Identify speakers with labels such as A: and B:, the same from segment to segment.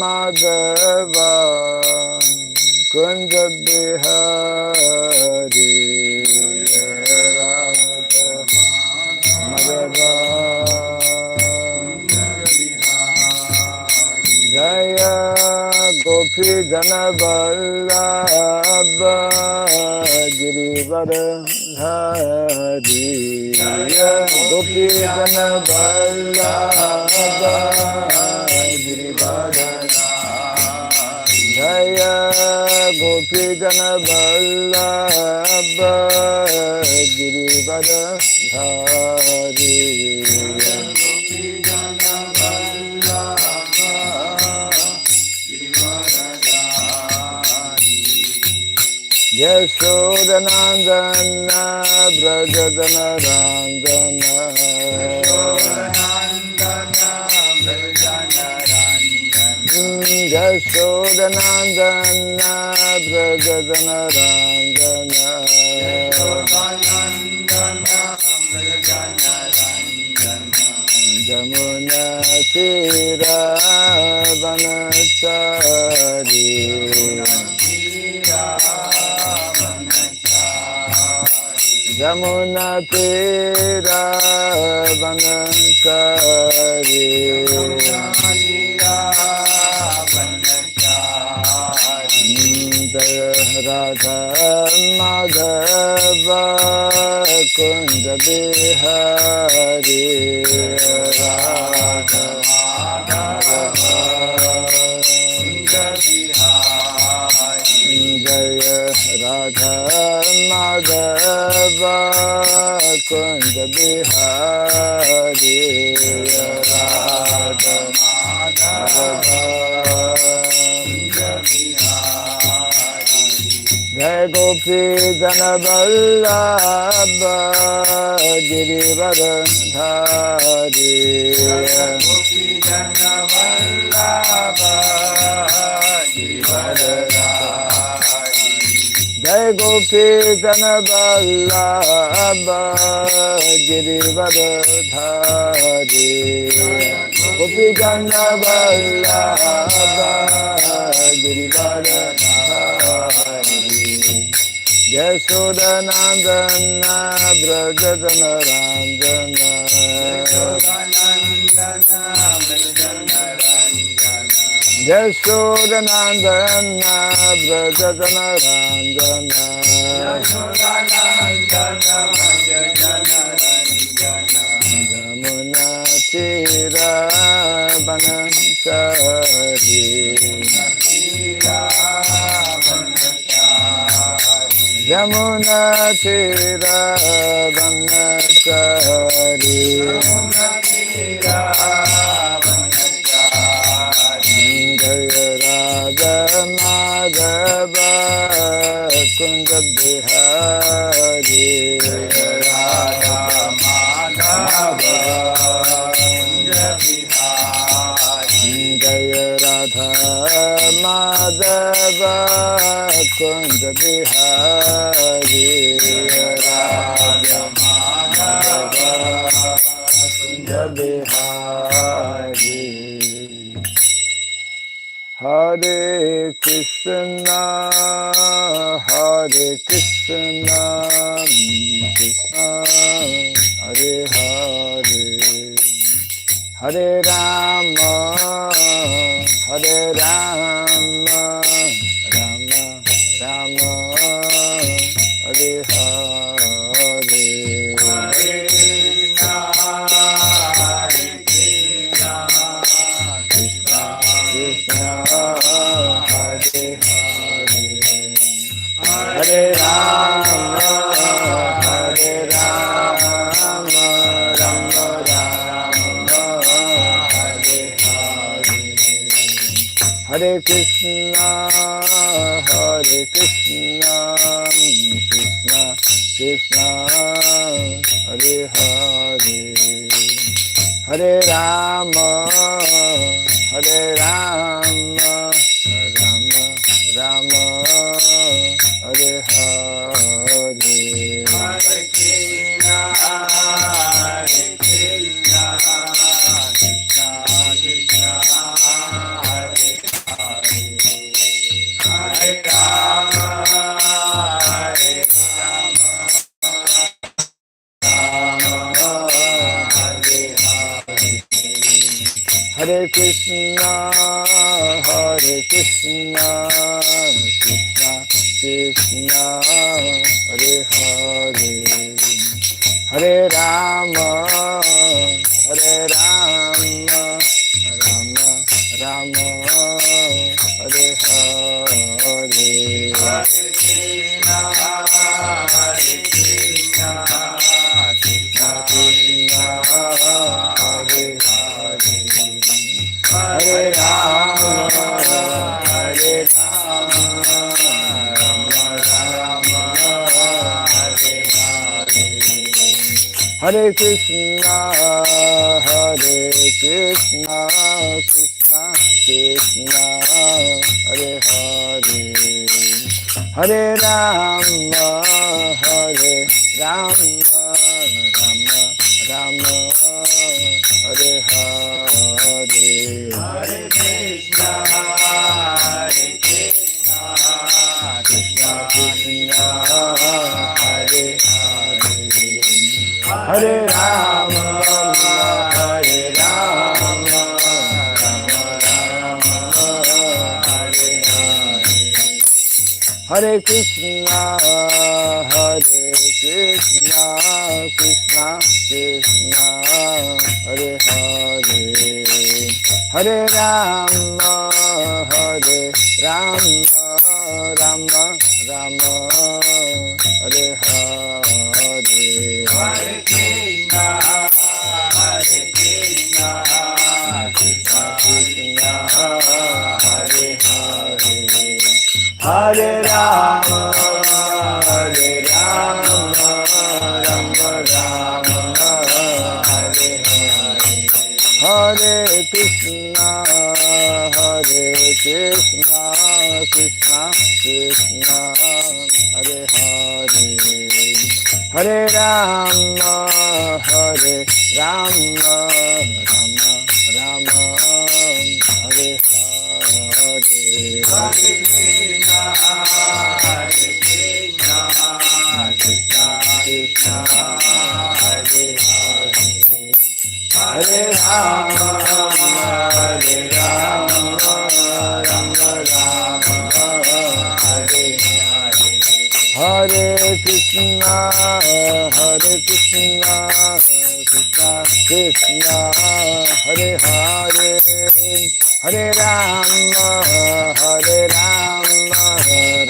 A: Madhava Kunja Bihari Radha Madhava Jaya Gopi Jana Vallabha Girivardhari Jaya Gopi Jana Vallabha Girivardhari Jaya Gopi Jana Vallabha Girivardhari Yashodanandana Brajadana Randana Yashodanandana Brajadana Randana Jamuna Tira Vanachari Jamuna Tira Vanachari Radha Madhava Kunja Bihari Radha Madhava Kunja Bihari Jaya Radha Madhava Kunja Bihari Radha Madhava Kunja Bihari Jai Gopi Jana Vallabha Girivardhari Gopi Jana Vallabha Girivardhari Jai Gopi Jana Vallabha Girivardhari Gopi Jana Vallabha Girivardhari Yashodanandana Brajadana Randana Yashodanandana Brajadana Randana Jamuna Tira Vanachari Jamuna Tira Vanachari Jaya Radha Madhava Kunja Bihari Radha Madhava Kunja Bihari Jaya Radha Madhava Kunja Bihari Radha Madhava Kunja Bihari Hare Krishna Hare Krishna Krishna Hare Hare Hare Rama Hare Rama Rama Rama Hare Hare Hare Krishna Hare Krishna Krishna Krishna Hare Hare Hare Rama Hare Rama Rama Rama Hare Hare Hare Krishna Krishna Krishna Hare Hare Hare Rama Rama Rama Hare Hare Hare Krishna Krishna Krishna Hare Krishna, Hare Krishna, Krishna Krishna, Hare Hare, Hare Rama, Hare Rama, Rama Rama, Hare Hare, Hare Krishna, Hare Krishna, Krishna Krishna, Hare Hare, Hare Rama, Hare Rama, Rama Rama, Hare Hare, Hare Krishna, Hare Krishna, Krishna Krishna, Hare Hare, Hare Rama, Hare Rama, Rama Rama, Hare Hare, Hare Krishna, Hare Krishna, Krishna Krishna, Hare Hare, Hare Rama, Hare Rama, Rama Rama, Hare Hare, Hare Krishna, Hare Krishna, Krishna Krishna, Hare Hare, Hare Rama, Hare Rama, Rama Rama, Hare Hare, Hare Krishna, Hare Krishna, Krishna Krishna, Hare Hare, Hare Rama, Hare Rama, Rama Rama, Hare Hare, Hare Krishna, Hare Krishna, Krishna Krishna, Hare Hare, Hare Rama, Hare Rama, Rama Rama, Hare Hare, Hare Krishna, Hare Krishna, Krishna Krishna, Hare Hare, Hare Rama, Hare Rama, Rama Rama, Hare Hare, Hare Krishna, Hare Krishna, Krishna Krishna, Hare Hare, Hare Rama, Hare Rama,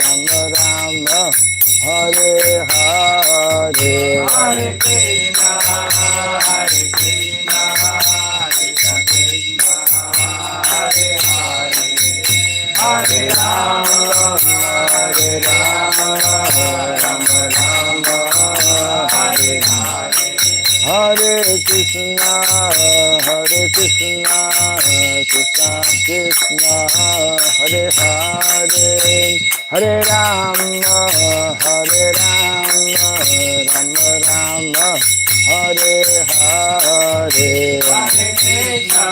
A: Rama Rama, Hare Hare, Hare Krishna, Hare Krishna, Krishna Krishna, Hare Hare, Hare Rama, Hare Rama, Rama Rama, Hare Hare, Hare Krishna, Hare Krishna, Krishna Krishna, Hare Hare, Hare Rama, Hare Rama, Rama Rama, Hare Hare, Hare Krishna,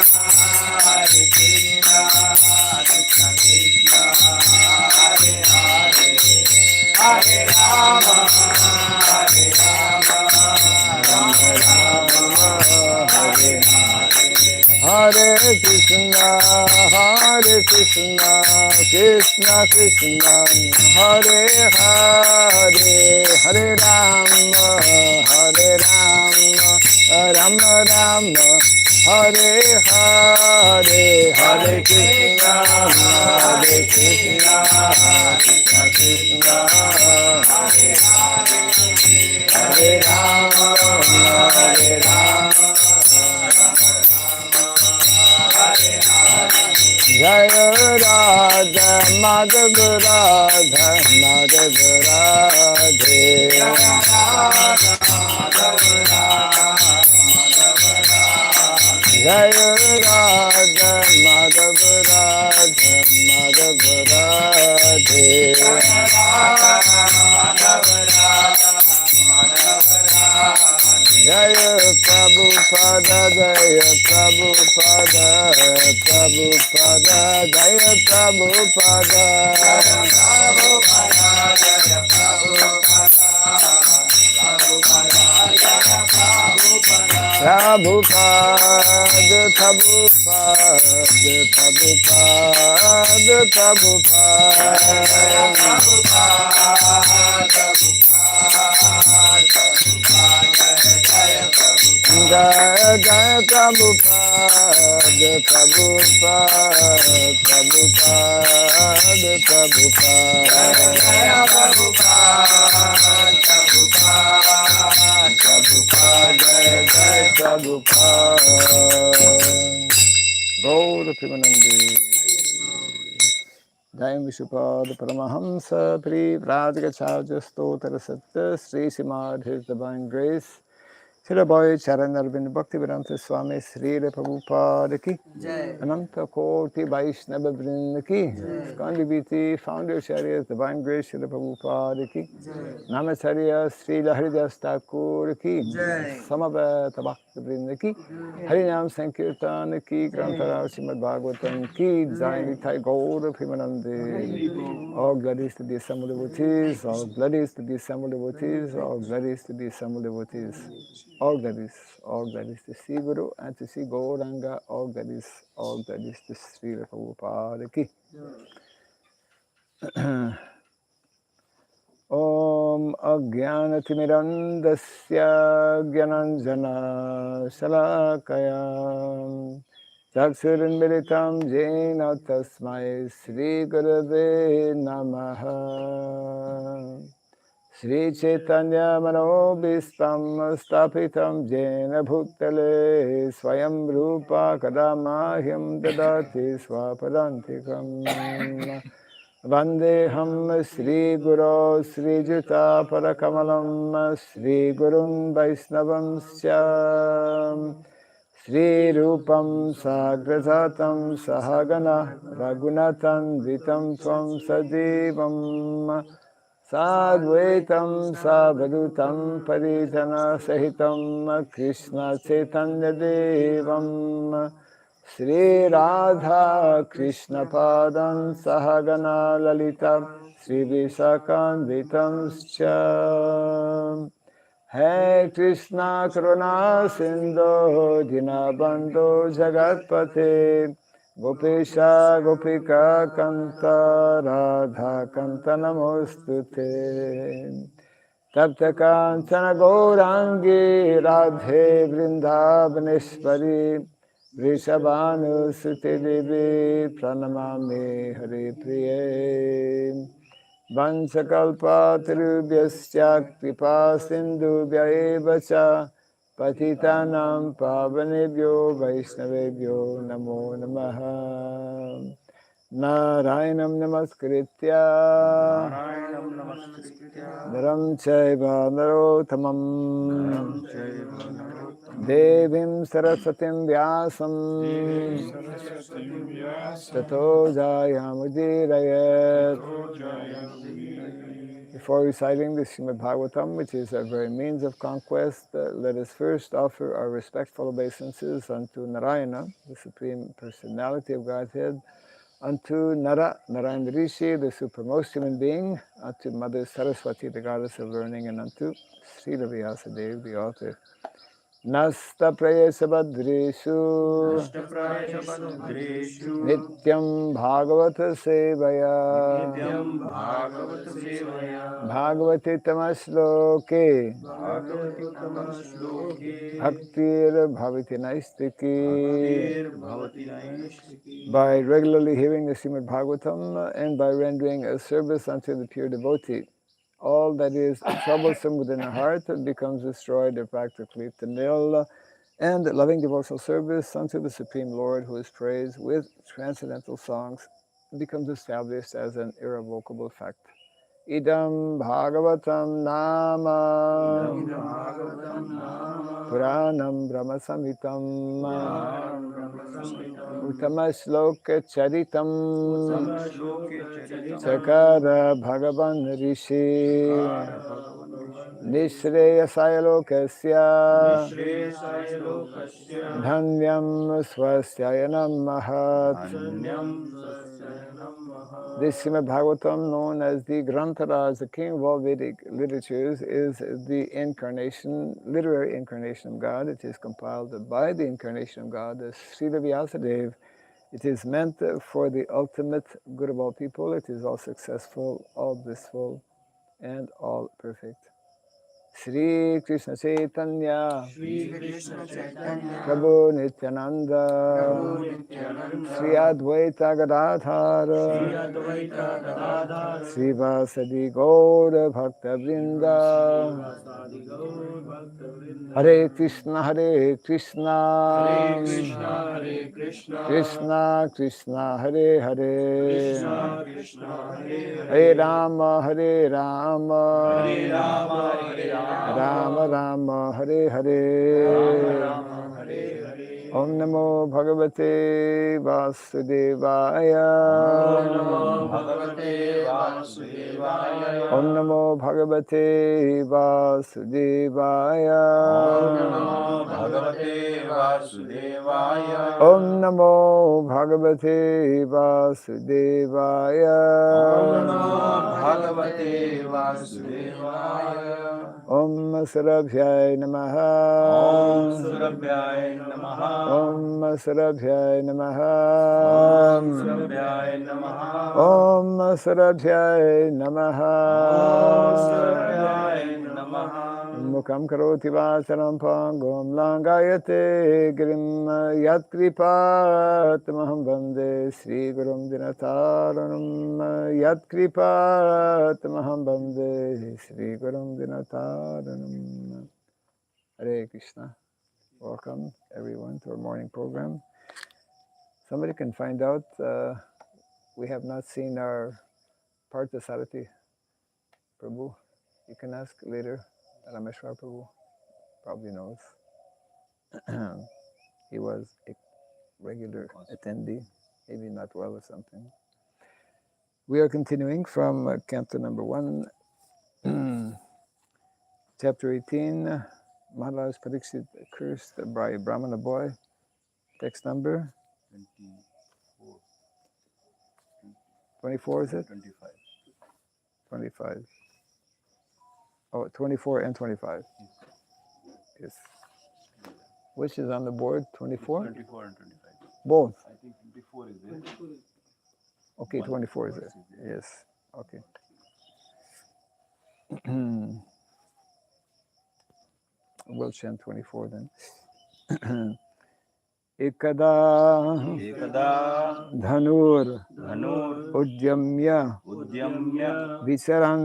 A: Hare Krishna, Krishna Krishna, Hare Hare, Hare Rama, Hare Rama, Rama Rama, Hare Hare, Hare Krishna, Hare Krishna, Krishna Krishna, Hare Hare, Hare Rama, Hare Rama, Rama Rama, Hare Hare, Hare Krishna, Hare Krishna, Krishna Krishna, Hare Hare, Hare Rama, Hare Rama, Jaya Radha Madhav Radha Madhav Radhe, Jaya Radha Madhav Radha Madhav Radhe, Jaya Radha Madhav Radha Madhav Radhe, Jaya Radha Madhav Radha Madhav Radhe, Jaya Prabhupada, Jaya Prabhupada, Prabhupada, Jaya Prabhupada, Jaya Prabhupada, Jaya Prabhupada, Prabhupada, Jaya Prabhupada, Prabhupada, Prabhupada, Jaya Jaya Prabhupada, Prabhupada, Prabhupada, Prabhupada, Jaya Prabhupada, Jaya Prabhupada. Gaura Primanandi. Jai Vishupad Paramahamsa Pri Pradikacharya Stotra Satya Sri Srimad His Divine Grace Srila Bhai Charan Arvind Bhaktivedanta Swami Srila Prabhupada Ki Ananta Koti Vaishnava Vrinda Ki Skandi Viti Founder Chariots Divine Grace Srila Prabhupada Ki Namacharya Srila Haridas Thakur Ki Samaveta Bhakta Vrinda Ki Harinam Sankirtan Ki Grantara Srimad Bhagavatam Ki Jai Nitai Gaura Primanandi. All glories to the assembled devotees, all glories to the assembled devotees, all glories to the assembled devotees. All glories to see Guru and to see Gauranga, all glories to Sri Prabhupada Ki. Om Ajnanatimirandasya Gyananjana Shalakaya Chaksurunmilitam Jena Tasmai Sri Gurave Namaha Sri Chaitanya Manobhistam Stapitam Jena Bhuktale Swayam Rupa Kadamahyam Dadati Swapadantikam Vandeham Sri Guru Sri Juta Parakamalam Sri Gurun Vaisnavam Syam Sri Rupam Sagrajatam Sahagana Raghunatan Vitam Tvam Sajivam Sadvaitam Savadutam Parijana Sahitam Krishna Chaitanya Devam Sri Radha Krishna Padam Sahagana Lalita Sri Visakan Vitam Scha Hey Krishna Karuna Sindhu Dinabandhu Jagatpate Gopesha Gopika Kanta Radha Kanta Namostute Tapta Kanchana Gaurangi Radhe Vrindavaneshwari Vrishabhanu Sute Devi Pranamami Hari Priye Vanchakalpa Tirubhyasya Kripa Sindhubhya Eva Cha Patitanam Pavanebhyo Vaishnavebhyo Namo Namaha Narayanam Namaskritya Naram Chaiva Narottamam Devim Saraswatim Vyasam Tato Jayamudirayat. Before reciting the Srimad Bhagavatam, which is our very means of conquest, let us first offer our respectful obeisances unto Narayana, the Supreme Personality of Godhead, unto Nara, Narayana Rishi, the supremmost human being, unto Mother Saraswati, the goddess of learning, and unto Srila Vyasadeva, the author. Nasta prayesa badreshu Nityam Bhagavata Sevaya Bhagavati Tamasloke Bhaktir Bhavati Naistiki. By regularly hearing the Srimad Bhagavatam and by rendering a service unto the pure devotee, all that is troublesome within the heart becomes destroyed or practically to nil, and loving devotional service unto the Supreme Lord, who is praised with transcendental songs, becomes established as an irrevocable fact. Idam Bhagavatam Nama Puranam Brahma Samhitam Uttama Shloka Charitam Sakara Bhagavan Rishi Nishreyasaya Lokasya Dhanyam Swasyayanam Mahat. This Srimad Bhagavatam, known as the Granth Shantaraj, the king of all Vedic literatures, is the incarnation, literary incarnation of God. It is compiled by the incarnation of God, the Srila Vyasadeva. It is meant for the ultimate good of all people. It is all successful, all blissful, and all perfect. Sri Krishna Chaitanya, Prabhu Nityananda, Sri Advaita Gadadhara, Sri Vasadi Gaura Bhakta Vrinda, Hare Krishna, Hare Krishna, Krishna Krishna, Hare Hare, Hare Rama, Hare Rama, Rama Rama, Hare Hare, Om Namo Bhagavate Vasudevaya, Om Namo Bhagavate Vasudevaya, Om Namo Bhagavate Vasudevaya, Om Sarabhyai Namaha, Om Sarabhyai Namaha, Om Sarabhyai Namaha, Mukam Karoti Vacharam Pangam Langayate Girim Yatkripa Tamaham Bande Sri Gurum Dinataranam Yatkripa Tamaham Bande Sri Gurum Dinataranam. Hare Krishna. Welcome everyone to our morning program. Somebody can find out, we have not seen our Parthasarathi Prabhu. You can ask later. Rameshwar Prabhu probably knows. He was a regular attendee, maybe not well or something. We are continuing from Canto number 1, Chapter 18, Maharaj Pariksit cursed by Brahmana boy. Text number 24, is it? 25. Oh, 24 and 25. Yes. Which is on the board? 24?
B: 24 and 25.
A: Both.
B: I think 24 is there.
A: Okay, 24 is there. Yes. Okay. We'll chant 24 then. Ekada Dhanur Udyamya Vicharan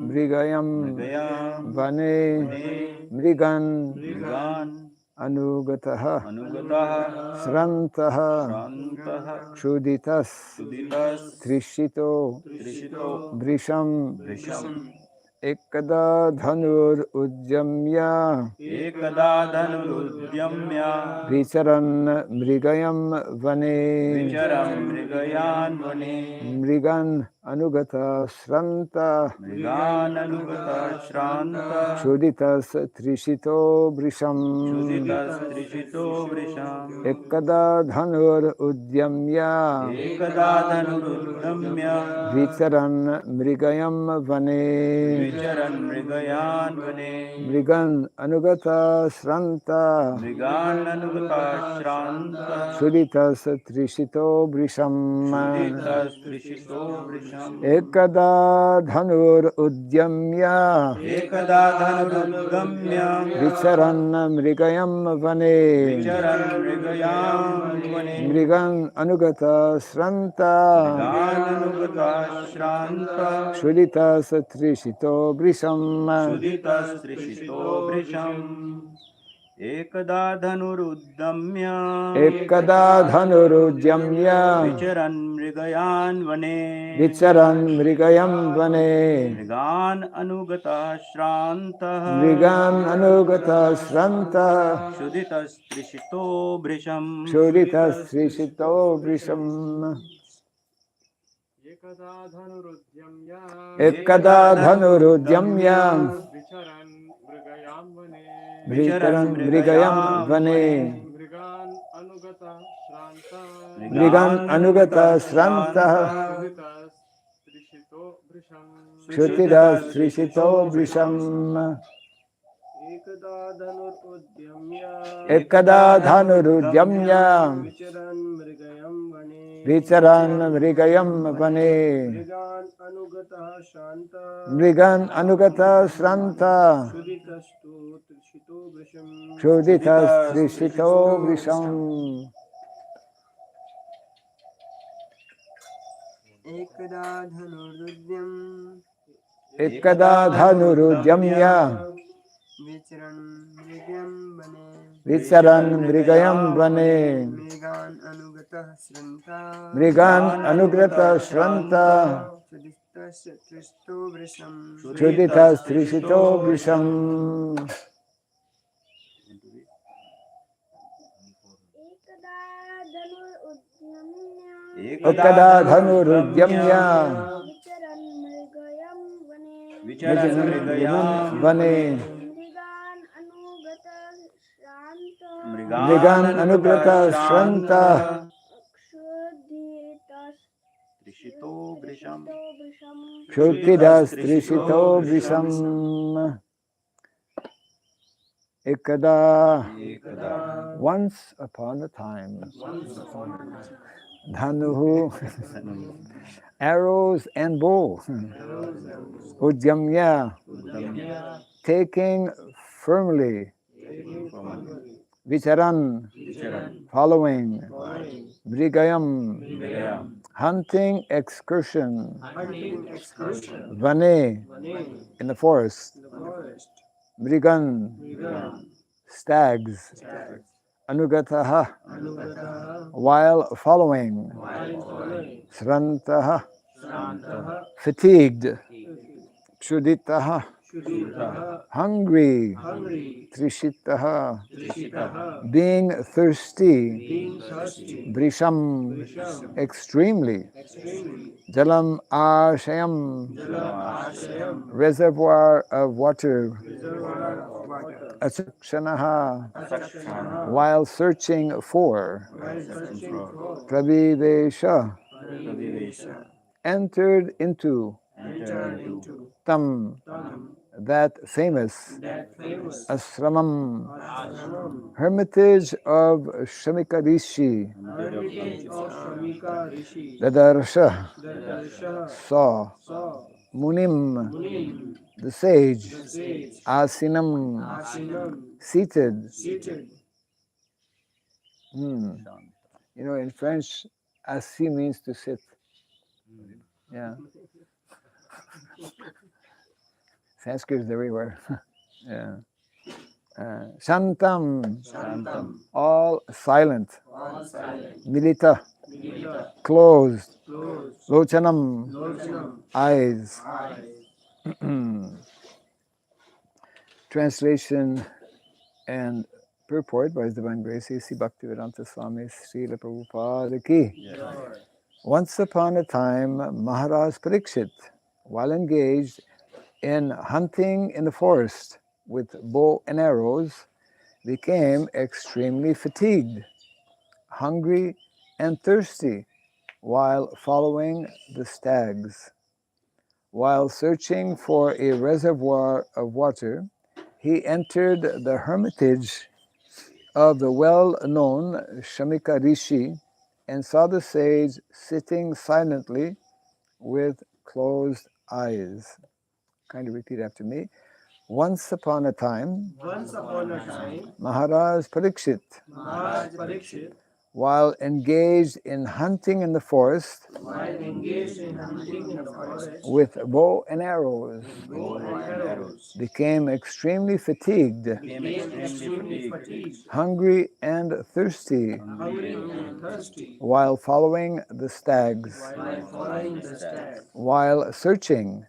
A: Brigayam Vane Mrigan Anugataha Srantaha Kshuditas Trishito Brisham Ekada Dhanur Udyamya Vicharan Mrigayam Vane Mrigan Anugata Shranta Kshuditas Trishito Brisham Ekada Dhanur Udyamya Vicharan Mrigayam Vane Mrigan Anugata Shranta Shuditas Trishito Brisham Ekada Dhanur Udyamya Vicharan Mrigayam Vane Mrigan Anugata Shranta Shuditas Trishito Brisham
B: Ekada Dhanuruddamya Vicharan
A: Mrigayam Vane
B: Mrigan Anugata
A: Shranta
B: Shuditas Trishito Brisham
A: Ekada Dhanurudyamya Vicharan Mrigayam Vane Mrigan Anugata Shranta Shutidas Trishito Vrisham Ekada Dhanurudyamya Vicharan Mrigayam Vane Mrigan Anugata Sranta Shuditas Trishito Vrisham Ekada Dhanurudyamya Vicharan Mrigayam Vane Mrigan Anugrata Shranta Chuditas Trishito Vrisham Ekada Dhanurudyamya
B: Vicharan Mrigayam
A: Vane
B: Mrigan
A: Anugrata Shranta
B: Trishito Vrisham
A: Shutidas Trishito Vrisham Ekada Once upon a time Dhanuhu Arrows and bow Udyamya Taking firmly Vicharan Following Brigayam Hunting excursion Vane in the forest Mrigan stags Anugataha while following Srantaha fatigued Kshuditaha hungry Trishitaha being thirsty Brisham extremely Jalam Ashayam reservoir of water Asakshanaha while searching for Pravivesha entered into Tam that famous Asramam hermitage of Shamika Rishi Dadarsha saw Munim the sage Asinam seated. You know, in French, assis means to sit. Yeah. Sanskrit is everywhere. Yeah. Shantam, all silent. Milita, closed. Lochanam, eyes. Translation and purport by His Divine Grace A.C. Bhaktivedanta Swami Srila Prabhupada Ki. Once upon a time, Maharaj Parikshit, while engaged in hunting in the forest with bow and arrows, became extremely fatigued, hungry, and thirsty while following the stags. While searching for a reservoir of water, he entered the hermitage of the well-known Shamika Rishi and saw the sage sitting silently with closed eyes. Kind of repeat after me. Once upon a time, Maharaj Parikshit, while engaged in hunting in the forest, with bow and arrows, became extremely fatigued, hungry and thirsty, while following the stags, while searching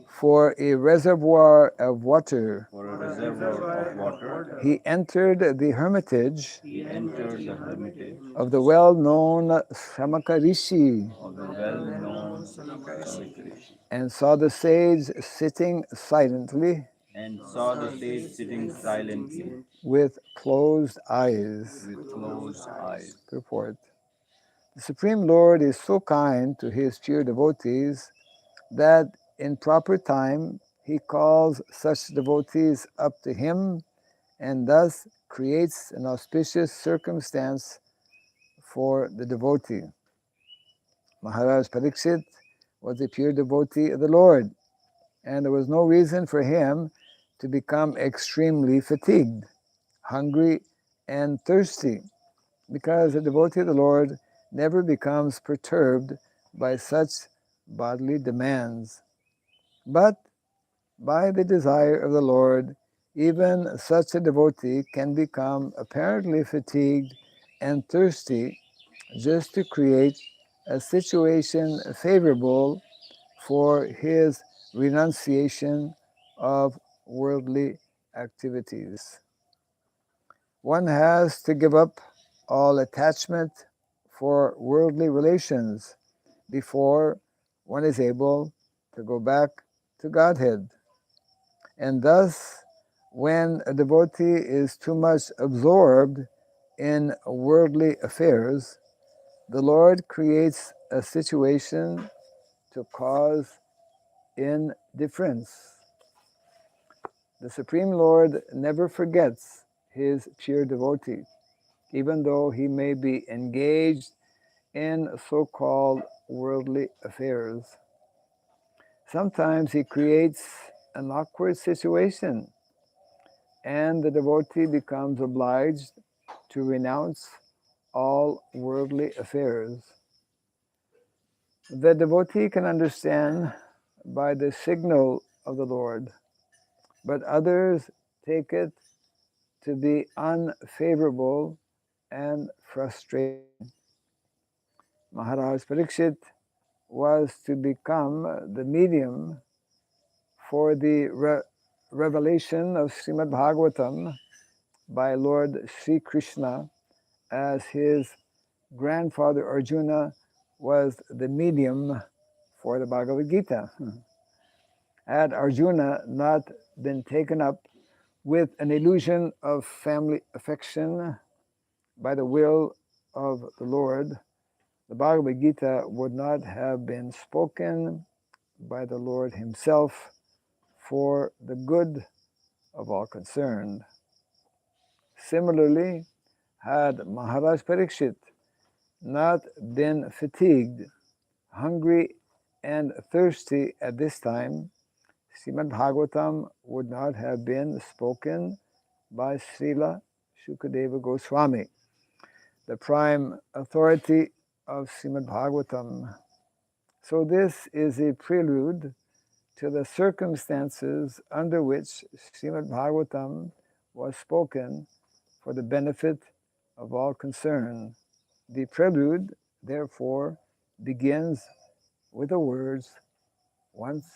A: for a reservoir of water. He entered the hermitage of the well-known Shamaka Rishi and saw the sage sitting silently with closed eyes. Purport. The Supreme Lord is so kind to his pure devotees that in proper time, he calls such devotees up to him and thus creates an auspicious circumstance for the devotee. Maharaj Parikshit was a pure devotee of the Lord, and there was no reason for him to become extremely fatigued, hungry, and thirsty, because a devotee of the Lord never becomes perturbed by such bodily demands. But by the desire of the Lord, even such a devotee can become apparently fatigued and thirsty just to create a situation favorable for his renunciation of worldly activities. One has to give up all attachment for worldly relations before one is able to go back to Godhead. And thus, when a devotee is too much absorbed in worldly affairs, the Lord creates a situation to cause indifference. The Supreme Lord never forgets his pure devotee, even though he may be engaged in so-called worldly affairs. Sometimes he creates an awkward situation, and the devotee becomes obliged to renounce all worldly affairs. The devotee can understand by the signal of the Lord, but others take it to be unfavorable and frustrating. Maharaj Parikshit was to become the medium for the revelation of Srimad Bhagavatam by Lord Sri Krishna, as his grandfather Arjuna was the medium for the Bhagavad Gita. Had Arjuna not been taken up with an illusion of family affection by the will of the Lord, the Bhagavad Gita would not have been spoken by the Lord himself for the good of all concerned. Similarly, had Maharaj Parikshit not been fatigued, hungry, and thirsty at this time, Srimad Bhagavatam would not have been spoken by Srila Shukadeva Goswami, the prime authority of Srimad Bhagavatam. So this is a prelude to the circumstances under which Srimad Bhagavatam was spoken for the benefit of all concerned. The prelude, therefore, begins with the words, "Once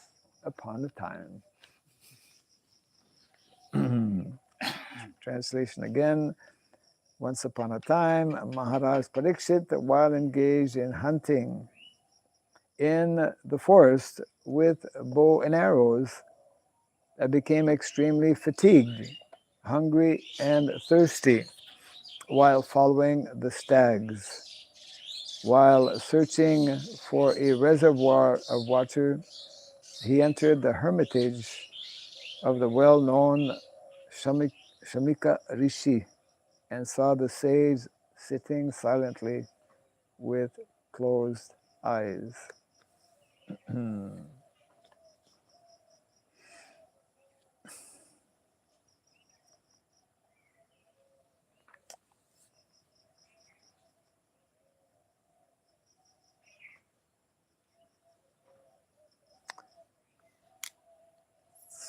A: upon a time." Translation again. Once upon a time, Maharaj Parikshit, while engaged in hunting in the forest with bow and arrows, became extremely fatigued, hungry, and thirsty while following the stags. While searching for a reservoir of water, he entered the hermitage of the well-known Shamika Rishi and saw the sage sitting silently with closed eyes.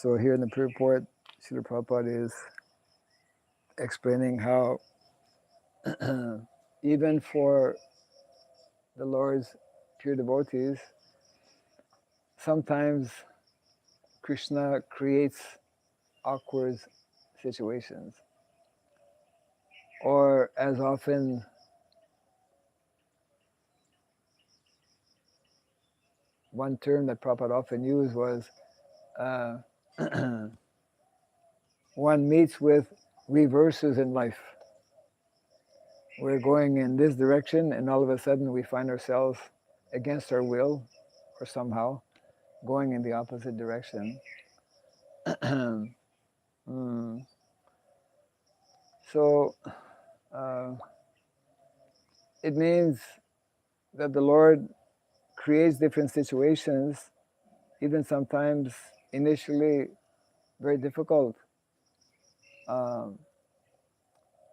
A: So here in the purport, Srila Prabhupada is explaining how even for the Lord's pure devotees, sometimes Krishna creates awkward situations. Or as often, one term that Prabhupada often used was one meets with reverses in life. We're going in this direction and all of a sudden we find ourselves against our will or somehow going in the opposite direction. Mm. So it means that the Lord creates different situations, even sometimes initially very difficult to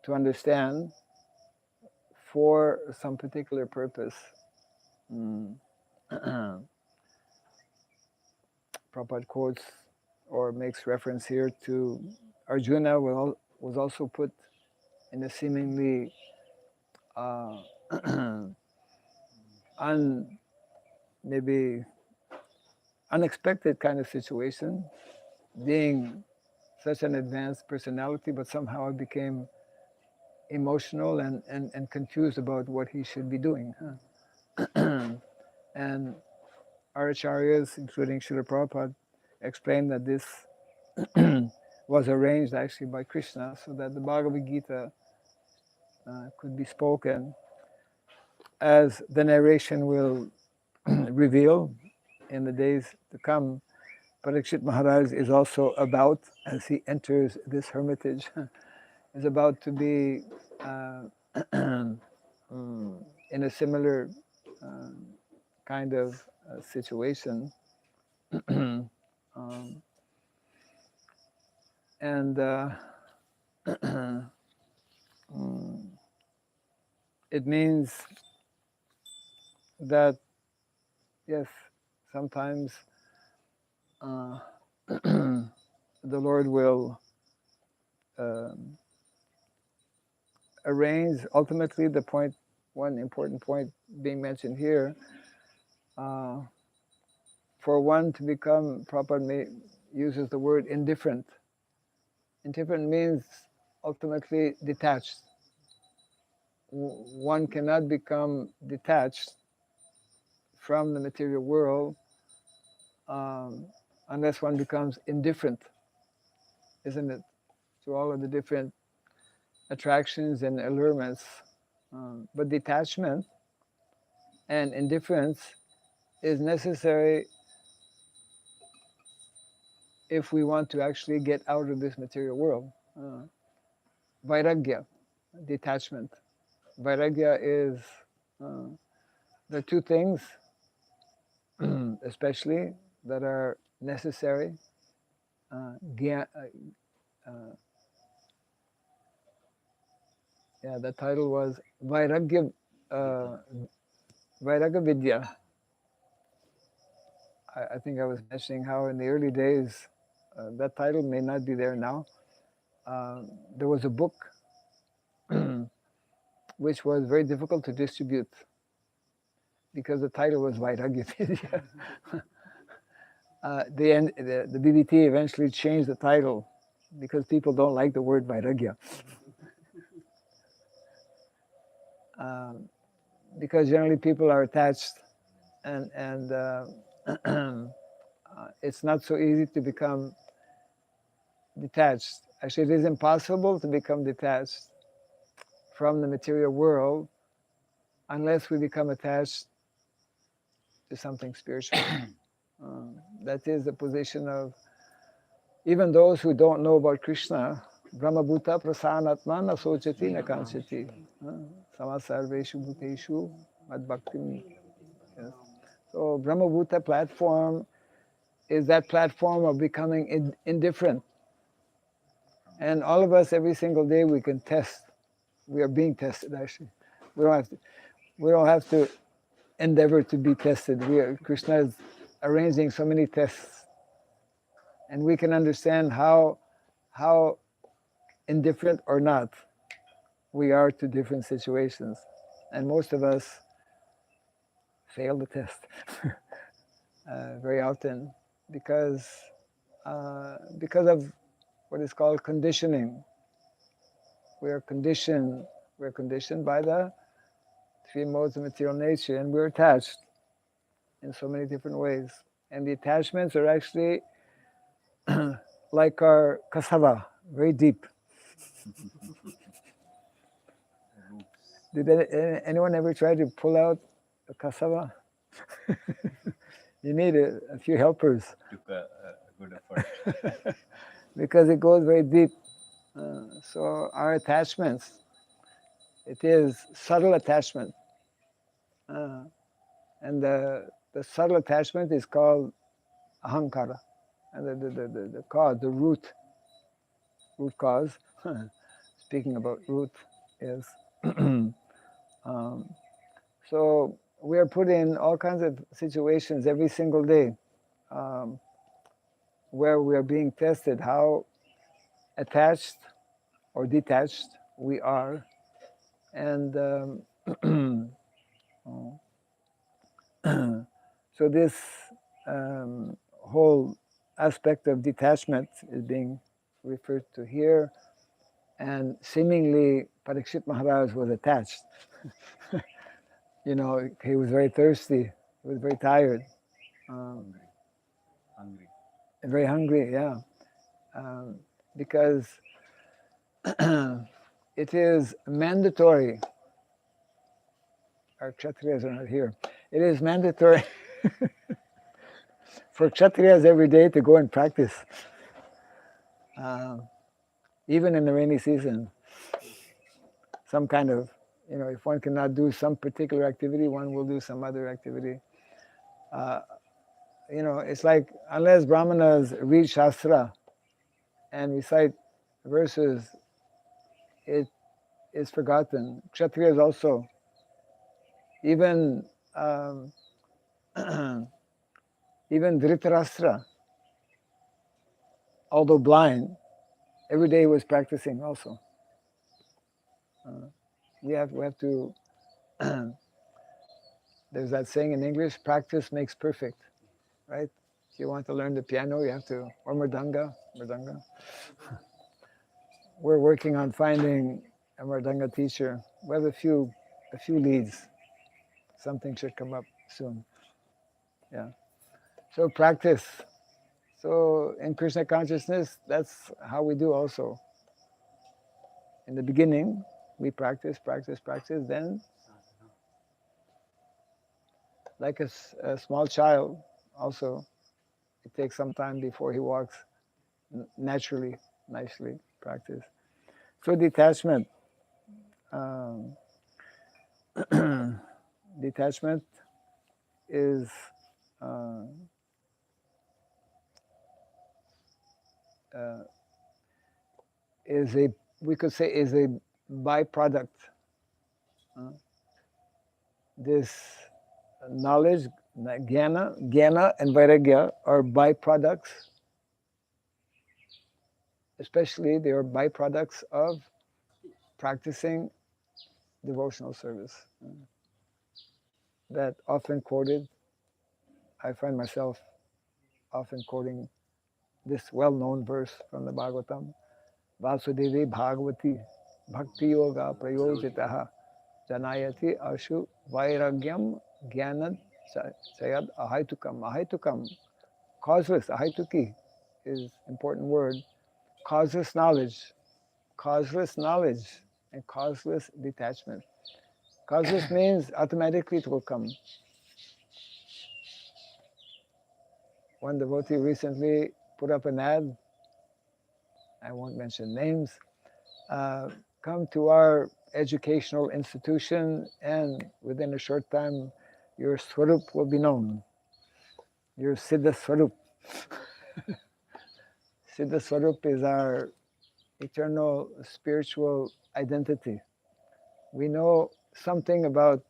A: understand, for some particular purpose. Mm. Prabhupada quotes or makes reference here to Arjuna was also put in a seemingly maybe unexpected kind of situation, being such an advanced personality, but somehow I became emotional and confused about what he should be doing. And our acharyas, including Srila Prabhupada, explained that this was arranged actually by Krishna so that the Bhagavad Gita could be spoken, as the narration will reveal in the days to come. Parikshit Maharaj is also about, as he enters this hermitage, is about to be in a similar kind of situation. And it means that, yes, sometimes the Lord will arrange, ultimately the point, one important point being mentioned here, for one to become, Prabhupada uses the word indifferent. Indifferent means ultimately detached. One cannot become detached from the material world unless one becomes indifferent, isn't it? To all of the different attractions and allurements. But detachment and indifference is necessary if we want to actually get out of this material world. Vairagya, detachment. Vairagya is, there are two things, especially, that are necessary. Yeah, the title was Vairagya, Vairagya Vidya. I think I was mentioning how in the early days, that title may not be there now. There was a book which was very difficult to distribute because the title was Vairagya Vidya. The BBT eventually changed the title because people don't like the word Vairagya. Because generally people are attached, and it's not so easy to become detached. Actually, it is impossible to become detached from the material world unless we become attached to something spiritual. That is the position of even those who don't know about Krishna. Brahma Bhuta Prasanatma na sochati na kanchati. Samasarveshu bhuteshu mad bhaktim. Yes. So Brahma Bhuta platform is that platform of becoming indifferent. And all of us, every single day, we can test. We are being tested, actually. We don't have to endeavor to be tested. Krishna is arranging so many tests, and we can understand how indifferent or not we are to different situations. And most of us fail the test very often because of what is called conditioning. We're conditioned by the three modes of material nature, and we're attached in so many different ways. And the attachments are actually like our cassava, very deep. Did anyone ever try to pull out a cassava? You need a few helpers.
B: Took a good effort.
A: Because it goes very deep. So our attachments, it is subtle attachment. And the subtle attachment is called ahankara. And the cause, the root cause, speaking about root, is so we are put in all kinds of situations every single day where we are being tested how attached or detached we are. And so this whole aspect of detachment is being referred to here. And seemingly Parikshit Maharaj was attached. You know, he was very thirsty, he was very tired.
B: Hungry.
A: Very hungry, yeah. Because it is mandatory, our Kshatriyas are not here, it is mandatory for Kshatriyas every day to go and practice. Even in the rainy season, some kind of, you know, if one cannot do some particular activity, one will do some other activity. You know, it's like unless Brahmanas read Shastra and recite verses, it is forgotten. Kshatriyas also. Even even Dhritarashtra, although blind, every day he was practicing also. We have to. There's that saying in English: practice makes perfect, right? If you want to learn the piano, you have to, or mridanga. We're working on finding a mridanga teacher. We have a few leads. Something should come up soon. Yeah. So practice. So in Krishna consciousness, that's how we do also. In the beginning, we practice. Then, like a small child, also, it takes some time before he walks naturally, nicely. Practice. So detachment. Detachment is a, we could say, is a byproduct. This knowledge, jnana and vairagya are byproducts. Especially they are byproducts of practicing devotional service. That often quoted, I find myself often quoting this well-known verse from the Bhagavatam, Vasudevi Bhagavati Bhakti Yoga Prayojitaha Janayati Ashu Vairagyam Jnanad Sayad Ahaitukam. Ahaitukam, causeless, ahaituki is important word. Causeless knowledge and causeless detachment. Causeless means automatically it will come. One devotee recently put up an ad, I won't mention names, come to our educational institution and within a short time your swarup will be known. Your Siddha Swarup. Siddha Swarup is our eternal spiritual identity. We know something about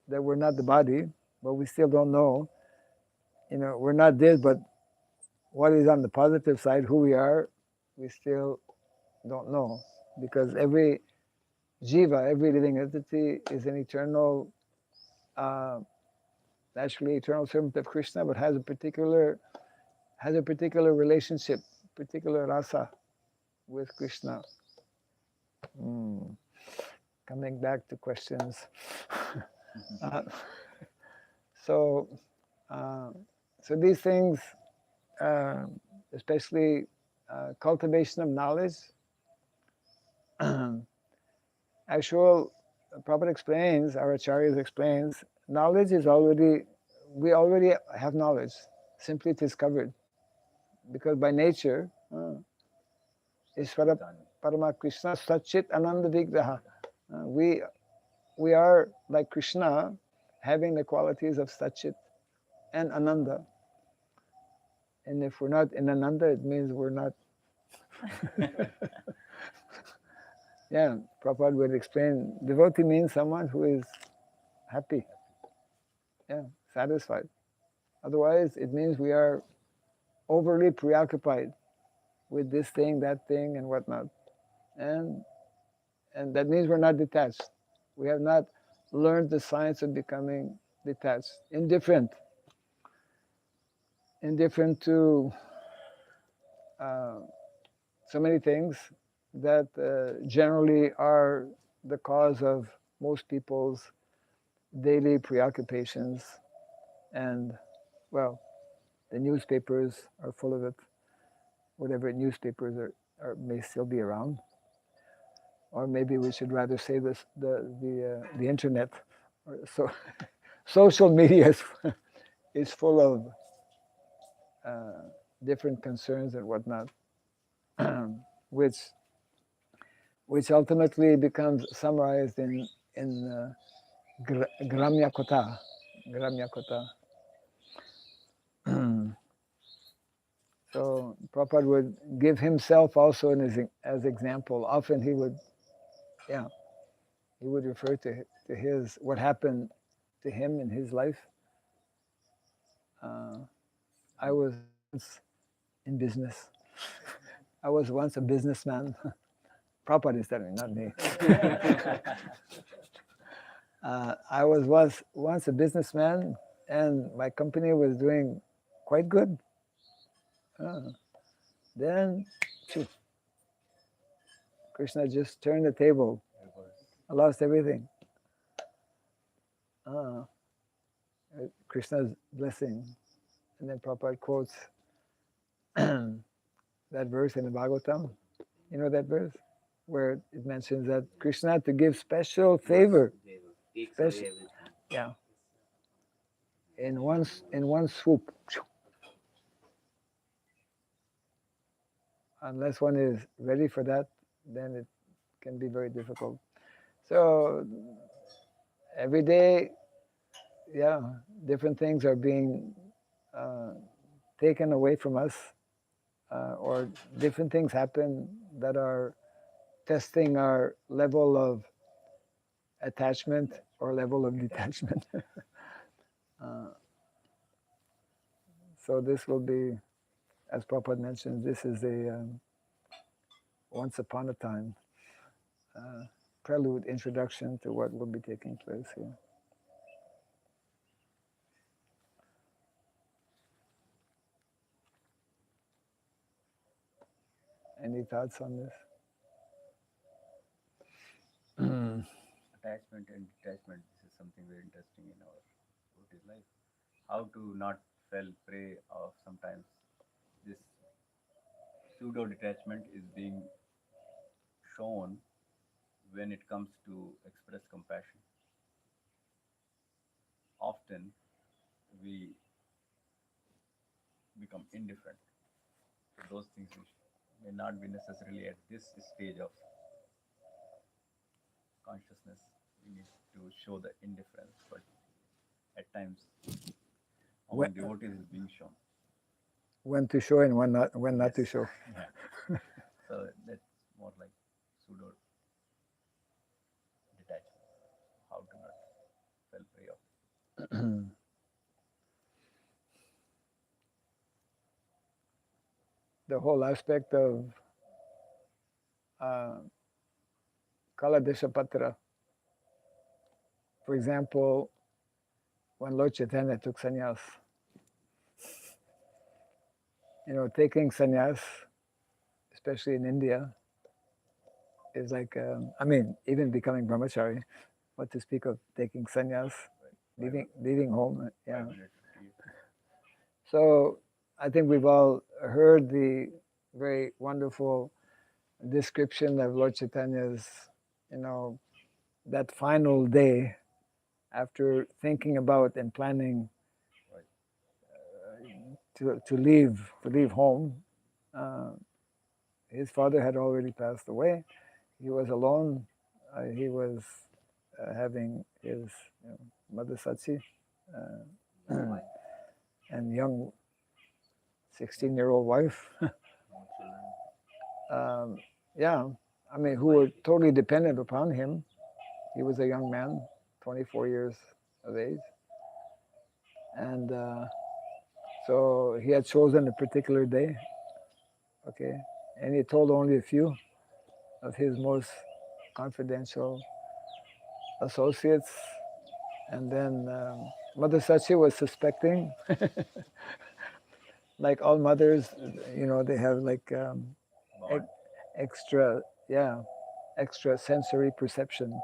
A: that we're not the body, but we still don't know. You know, we're not this, but what is on the positive side, who we are, we still don't know. Because every jiva, every living entity is an eternal, naturally eternal servant of Krishna, but has a particular relationship, particular rasa with Krishna. Coming back to questions. So these things, especially cultivation of knowledge, actual, Prabhupada explains, our acharyas explains, knowledge is already we already have knowledge, simply discovered, because by nature, Ishvara Parama Krishna Satchit Ananda Vigraha. We are like Krishna, having the qualities of Satchit and Ananda. And if we're not in Ananda, it means we're not. Yeah, Prabhupada would explain, devotee means someone who is happy, yeah, satisfied. Otherwise, it means we are overly preoccupied with this thing, that thing, and whatnot. And that means we're not detached. We have not learned the science of becoming detached, indifferent to so many things that generally are the cause of most people's daily preoccupations. And, well, the newspapers are full of it. Whatever newspapers may still be around. Or maybe we should rather say this: the internet. So social media is full of different concerns and whatnot, which ultimately becomes summarized in Gramya Kota. Gramya Kota. So Prabhupada would give himself also as example. Often he would refer to his what happened to him in his life. I was once in business. I was once a businessman. Prabhupada is telling me, not me. I was once a businessman, and my company was doing quite good. Then Krishna just turned the table. I lost everything. Krishna's blessing. And then Prabhupada quotes that verse in the Bhagavatam. You know that verse? Where it mentions that Krishna had to give special favor. Special, yeah. In one swoop. Unless one is ready for that, then it can be very difficult. So every day, yeah, different things are being taken away from us, or different things happen that are testing our level of attachment or level of detachment. So this will be, as Prabhupada mentioned, this is a once upon a time prelude, introduction to what will be taking place here. Any thoughts on this?
B: Attachment and detachment. This is something very interesting in our devotee life. How to not fall prey of sometimes this pseudo detachment is being shown when it comes to express compassion. Often we become indifferent to those things which may not be necessarily at this stage of consciousness. We need to show the indifference, but at times among devotees is being shown.
A: When to show and when not to show.
B: Yeah. So that's more like pseudo detachment. How to not fall prey of.
A: The whole aspect of Kala Deshapatra. For example, when Lord Chaitanya took sannyas, taking sannyas, especially in India, is like, even becoming brahmachari, what to speak of taking sannyas, leaving home, yeah. So I think we've all heard the very wonderful description of Lord Chaitanya's, that final day after thinking about and planning to leave home. His father had already passed away. He was alone. He was having his mother Sachi and young 16-year-old wife. Yeah, I mean, who were totally dependent upon him. He was a young man, 24 years of age. And so he had chosen a particular day, okay? And he told only a few of his most confidential associates. And then Mother Sachi was suspecting, like all mothers, they have like extra sensory perception.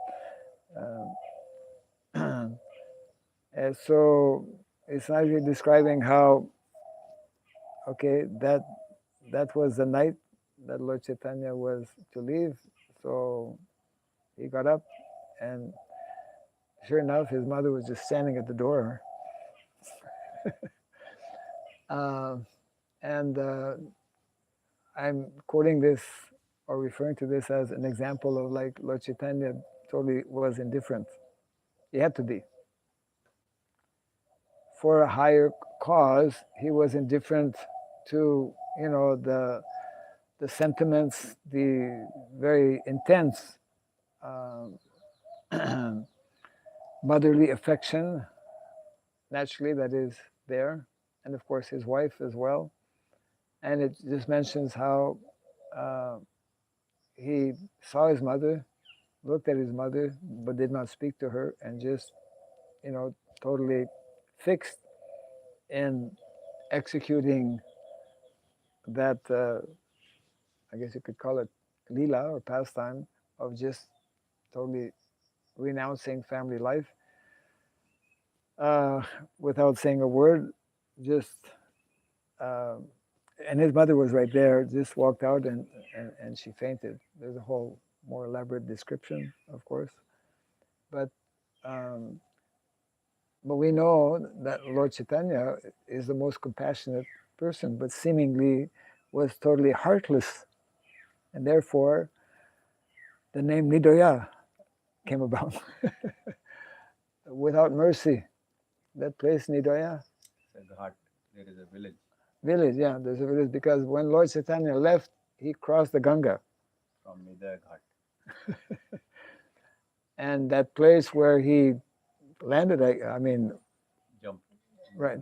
A: And so it's actually describing how, okay, that was the night that Lord Chaitanya was to leave. So he got up, and sure enough, his mother was just standing at the door. And I'm quoting this or referring to this as an example of like Lord Chaitanya totally was indifferent. He had to be. For a higher cause, he was indifferent to, the sentiments, the very intense motherly affection, naturally, that is there, and of course his wife as well. And it just mentions how he saw his mother, looked at his mother, but did not speak to her, and just, totally fixed in executing that, I guess you could call it lila or pastime, of just totally renouncing family life without saying a word, just and his mother was right there, just walked out, and she fainted. There's a whole more elaborate description, of course, but we know that Lord Chaitanya is the most compassionate person, but seemingly was totally heartless, and therefore the name Nidoya came about. Without mercy. That place, Nidoya.
B: So the heart, there is a village.
A: Village, yeah, there's a village, because when Lord Chaitanya left, he crossed the Ganga.
B: From Nidaya Ghat.
A: And that place where he landed, I mean,
B: jumped.
A: Right.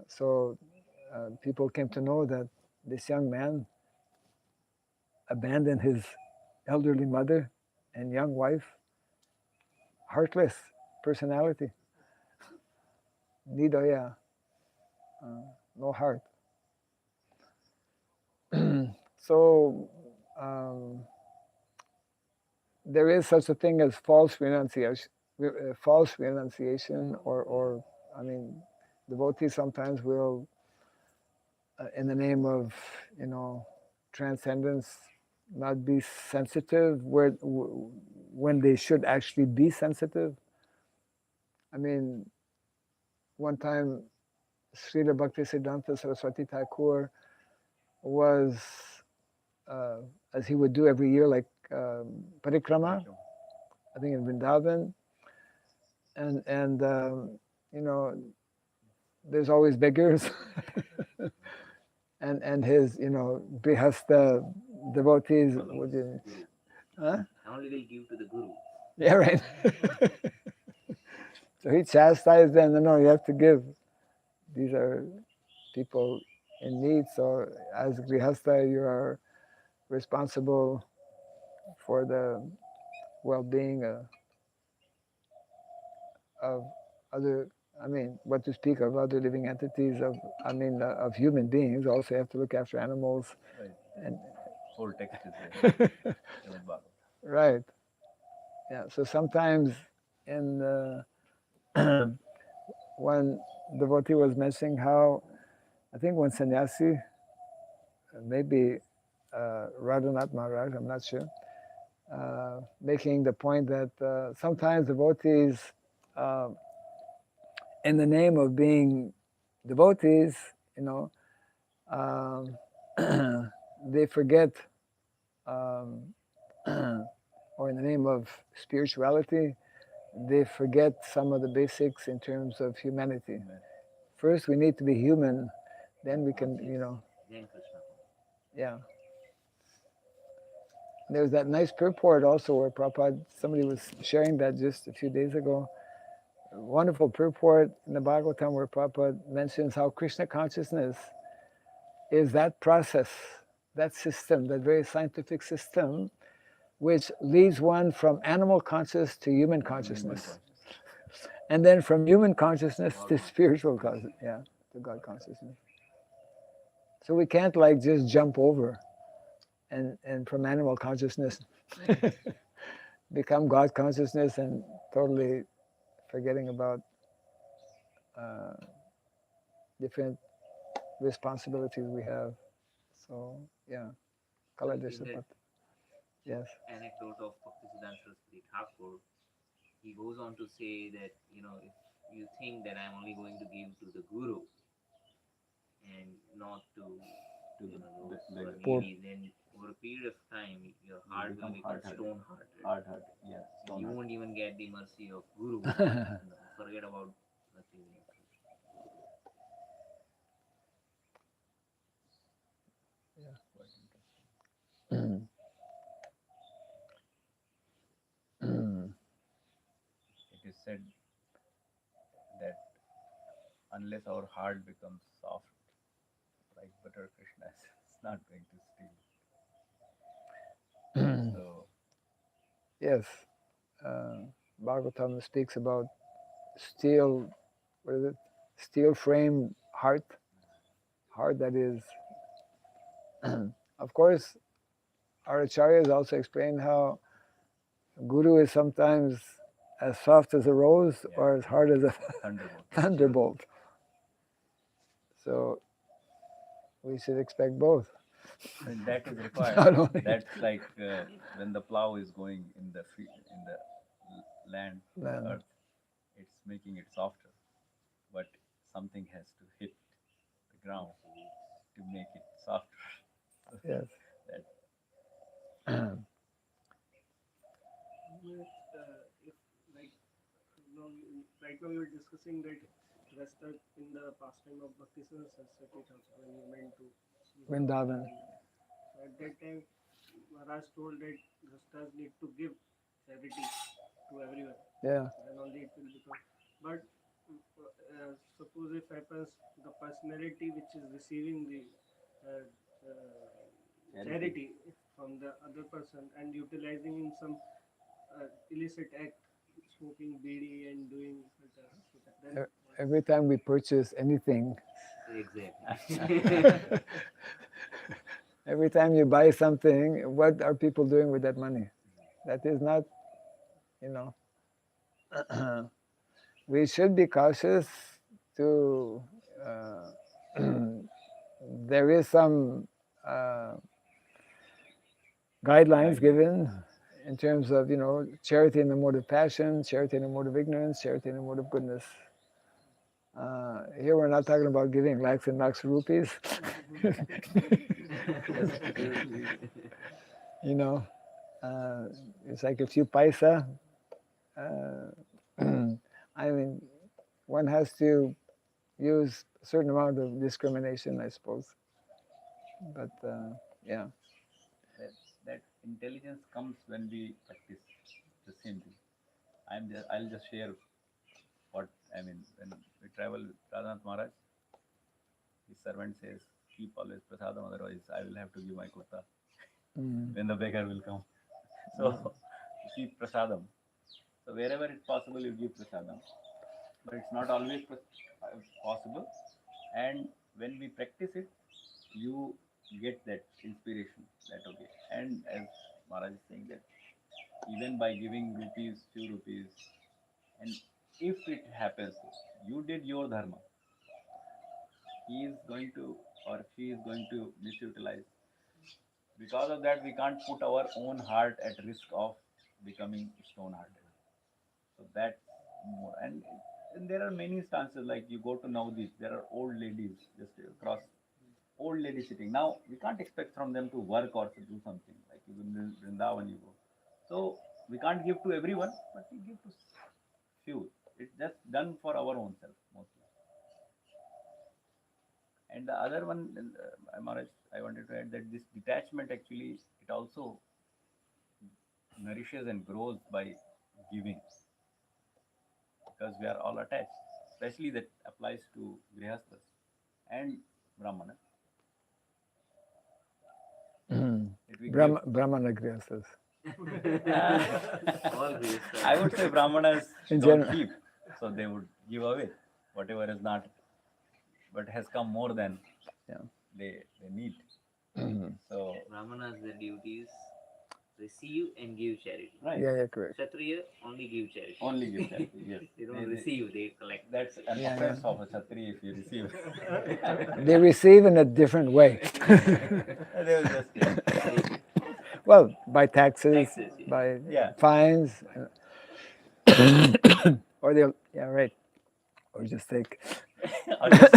A: So people came to know that this young man abandoned his elderly mother and young wife, heartless personality, Nidoya, no heart. So there is such a thing as false renunciation, or I mean, devotees sometimes will, in the name of transcendence, not be sensitive when they should actually be sensitive. I mean, one time Srila Bhaktisiddhanta Saraswati Thakur was, as he would do every year, like parikrama, I think in Vrindavan, and there's always beggars, and his Grihastha devotees would,
C: only will give to the guru.
A: Yeah, right. So he chastised them. No, you have to give. These are people in need. So as Grihastha, you are responsible for the well-being of other. I mean, what to speak of other living entities, of human beings. Also, you have to look after animals.
B: Right.
A: And
B: whole text is there. Srimad Bhagavatam.
A: Right. Yeah. So sometimes in one devotee was mentioning how, I think one sannyasi, maybe Radhanath Maharaj, I'm not sure, making the point that sometimes devotees, in the name of being devotees, you know, um, they forget, um, or in the name of spirituality, they forget some of the basics in terms of humanity. First, we need to be human, then we can,
C: Then Krishna.
A: yeah. There's that nice purport also where Prabhupada, somebody was sharing that just a few days ago. A wonderful purport in the Bhagavatam where Prabhupada mentions how Krishna consciousness is that process, that system, that very scientific system, which leads one from animal consciousness to human consciousness. And then from human consciousness to spiritual consciousness, yeah, to God consciousness. So we can't like just jump over and from animal consciousness become God consciousness and totally forgetting about uh, different responsibilities we have. So yeah, Kala
C: In that
A: Deshapat. Yes.
C: anecdote of Bhaktisiddhanta Saraswati Thakur, he goes on to say that, if you think that I'm only going to give to the guru and not to the needy, then over a period of time your heart will become stone-hearted.
B: Hard-hearted, yeah.
C: So you won't even get the mercy of guru. Forget about nothing.
B: It is said that unless our heart becomes soft like butter, Krishna is not going to steal. So
A: Yes. Bhagavatam speaks about steel, what is it? Steel framed heart that is. Of course, our acharyas also explain how Guru is sometimes as soft as a rose or as hard as a thunderbolt. So we should expect both.
B: and that is required. That's like when the plow is going in the land, the earth, it's making it softer, but something has to hit the ground to make it softer.
A: Yes.
B: That
D: If like right now you're discussing that Rasta in the pastime of Bhaktisiddhanta Saraswati Thakur when you went to
A: Vrindavan.
D: So at that time, Maharaj told that Rastas need to give charity to everyone.
A: Yeah.
D: Then only it will become. But suppose if happens the personality which is receiving the charity from the other person and utilizing in some illicit act, smoking bidi and doing then
A: Every time we purchase anything,
C: Exactly.
A: every time you buy something, what are people doing with that money? That is not, we should be cautious to, there is some guidelines given in terms of, charity in the mode of passion, charity in the mode of ignorance, charity in the mode of goodness. Here we're not talking about giving lakhs and lakhs of rupees. It's like a few paisa. I mean, one has to use a certain amount of discrimination, I suppose. But yeah.
B: that intelligence comes when we practice the same thing. I'll just share what I mean. When we travel with Radhanath Maharaj, his servant says, keep always prasadam, otherwise I will have to give my kurta when the beggar will come. So keep prasadam. So wherever it's possible, you give prasadam, but it's not always possible. And when we practice it, you get that inspiration. That okay. And as Maharaj is saying that even by giving rupees, few rupees, and if it happens, you did your dharma, he is going to or she is going to misutilize. Because of that, we can't put our own heart at risk of becoming stone hearted. So that's more. And And there are many instances, like you go to Navadip, there are old ladies just across, old ladies sitting. Now we can't expect from them to work or to do something. Like even in Vrindavan you go. So we can't give to everyone, but we give to few. It's just done for our own self mostly. And the other one, Maharaj, I wanted to add that this detachment actually it also nourishes and grows by giving, because we are all attached. Especially that applies to grihasthas and brahmanas. If we give,
A: Brahmana grihasthas.
C: All grihasthas.
B: I would say brahmanas
A: In
B: don't
A: general.
B: keep, so they would give away whatever is not, but has come more than
A: Yeah.
B: they need.
A: Mhm.
B: So
C: Brahmanas, their duties receive and give charity.
B: right,
A: Yeah, correct.
C: Kshatriya only give charity.
B: only give charity. Yes,
C: They don't receive, they collect.
B: That's an
A: Yeah,
B: offense of a Kshatriya if you receive.
A: They receive in a different way.
B: They will just
C: Take it.
A: Well, by taxes,
C: Taxes, yeah.
A: by
B: Yeah.
A: fines, or they'll, yeah, right, or just take.
B: or just,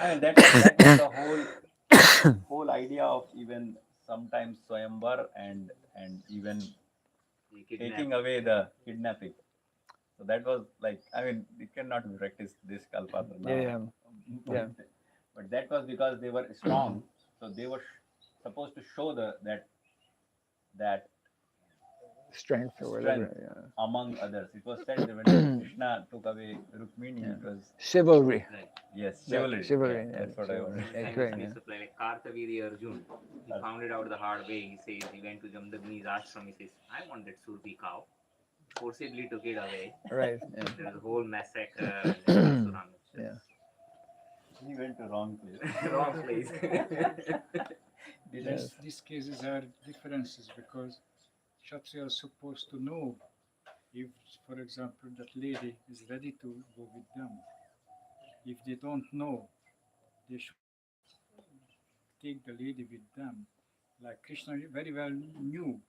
B: I mean that was the whole idea of even sometimes Swayamvar and even
C: They kidnap.
B: taking away the kidnapping. So that was like, I mean, it cannot be practiced this Kalpatra now.
A: Yeah, yeah.
B: But that was because they were strong. So they were supposed to show that
A: Strength or whatever.
B: strength
A: Yeah.
B: among others. It was said that when Krishna took away Rukmini, it was
A: Chivalry.
C: Right.
B: yes,
A: Yeah,
B: chivalry.
A: chivalry,
B: Yeah,
A: yeah,
B: that's what I
A: chivalry.
B: wanted.
A: Yeah,
C: Famous
A: correct,
C: case of like Kartaviri Arjun. He found it out the hard way. He says he went to Jamdagni's ashram. He says, I want that Surpi cow. Forcibly took it away.
A: Right. Yeah.
C: There was a whole massacre and then Parsuram.
A: Yeah.
B: He went to wrong place.
C: Wrong place.
B: Didn't-
E: These cases are differences because Kshatriya is supposed to know if, for example, that lady is ready to go with them. If they don't know, they should take the lady with them. Like Krishna very well knew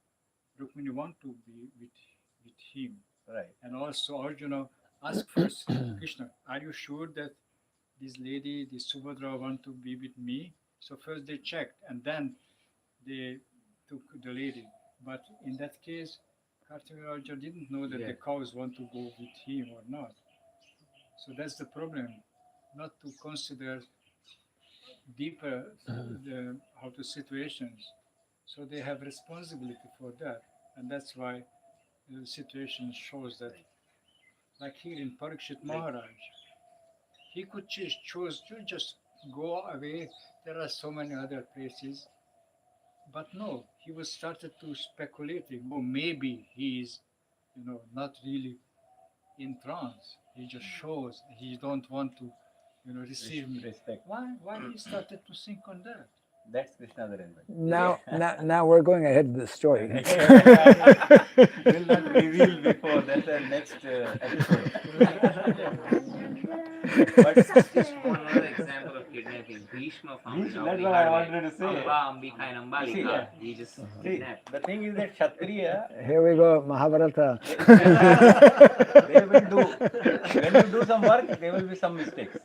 E: Rukmini want to be with him.
B: Right.
E: And also Arjuna asked first Krishna, are you sure that this lady, this Subhadra want to be with me? So first they checked and then they took the lady. But in that case, Kartikeya Arjuna didn't know that
C: Yeah.
E: the cows want to go with him or not. So that's the problem, not to consider deeper how to situations. So they have responsibility for that, and that's why the situation shows that, like here in Parikshit Maharaj, he could choose to just go away. There are so many other places, but no, he was started to speculating. Oh, maybe he is, not really in trance. He just shows he don't want to, receive me.
B: Respect.
E: Why he started to think on that?
B: That's Krishna's arrangement.
A: Now we're going ahead of the story.
B: Will not reveal before. That's the next episode. But
C: Just one other example of kidnapping. Bhishma found it out
B: That's
C: the
B: what I
C: hard
B: wanted
C: way.
B: to say.
C: Amba, Ambika and Ambalika.
B: See,
C: He just
B: see,
C: kidnapped.
B: the thing is that Kshatriya,
A: Here we go, Mahabharata.
B: they will do, when you do some work, there will be some mistakes.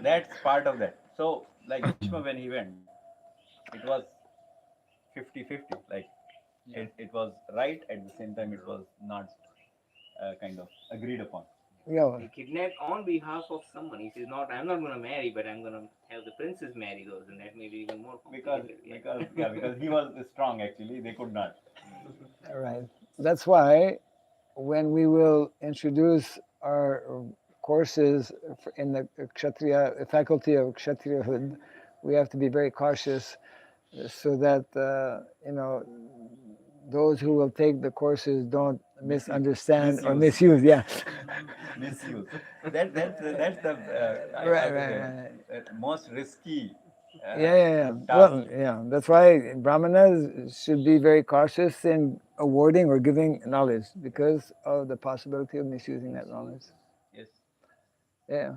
B: That's part of that. So, like Bhishma, when he went, it was 50-50. Like, it was right, at the same time, it was not kind of agreed upon.
A: Yeah.
C: He kidnapped on behalf of someone. He says, I'm not going to marry, but I'm going to have the princess marry those, and that may be even more
B: Because
C: complicated.
B: because he was strong actually, they could not.
A: Right. That's why when we will introduce our courses in the Kshatriya faculty of Kshatriyahood, we have to be very cautious so that those who will take the courses don't misunderstand or misuse. Yeah.
B: Misuse. That's the
A: Right.
B: most risky.
A: Yeah.
B: task.
A: Well, yeah. That's why brahmanas should be very cautious in awarding or giving knowledge because of the possibility of misusing that knowledge.
B: Yes.
A: Yeah.